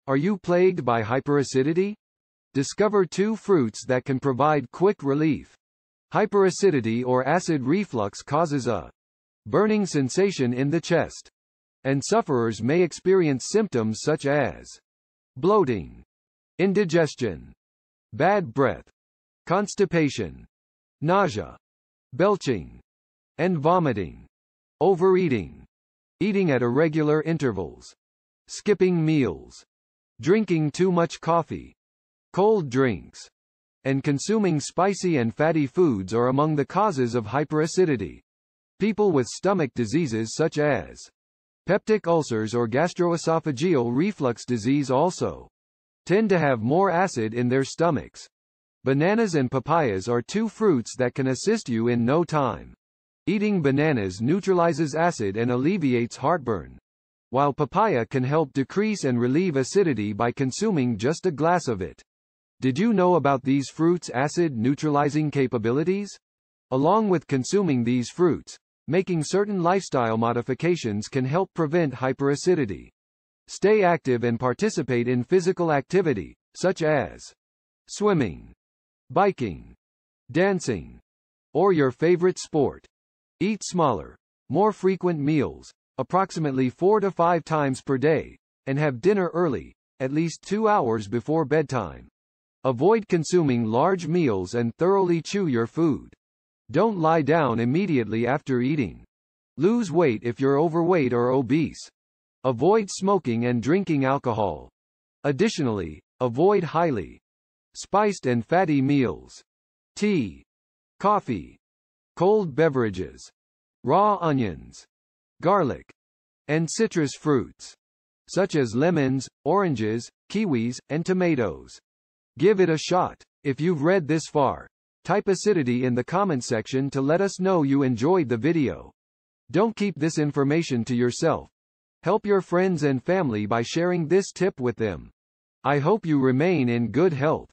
Are you plagued by hyperacidity? Discover 2 fruits that can provide quick relief. Hyperacidity or acid reflux causes a burning sensation in the chest, and sufferers may experience symptoms such as bloating, indigestion, bad breath, constipation, nausea, belching, and vomiting. Overeating, eating at irregular intervals, skipping meals, drinking too much coffee, cold drinks, and consuming spicy and fatty foods are among the causes of hyperacidity. People with stomach diseases such as peptic ulcers or gastroesophageal reflux disease also tend to have more acid in their stomachs. Bananas and papayas are 2 fruits that can assist you in no time. Eating bananas neutralizes acid and alleviates heartburn, while papaya can help decrease and relieve acidity by consuming just a glass of it. Did you know about these fruits' acid-neutralizing capabilities? Along with consuming these fruits, making certain lifestyle modifications can help prevent hyperacidity. Stay active and participate in physical activity, such as swimming, biking, dancing, or your favorite sport. Eat smaller, more frequent meals, approximately 4 to 5 times per day, and have dinner early, at least 2 hours before bedtime. Avoid consuming large meals and thoroughly chew your food. Don't lie down immediately after eating. Lose weight if you're overweight or obese. Avoid smoking and drinking alcohol. Additionally, avoid highly spiced and fatty meals, tea, coffee, cold beverages, raw onions, garlic, and citrus fruits, such as lemons, oranges, kiwis, and tomatoes. Give it a shot. If you've read this far, type acidity in the comment section to let us know you enjoyed the video. Don't keep this information to yourself. Help your friends and family by sharing this tip with them. I hope you remain in good health.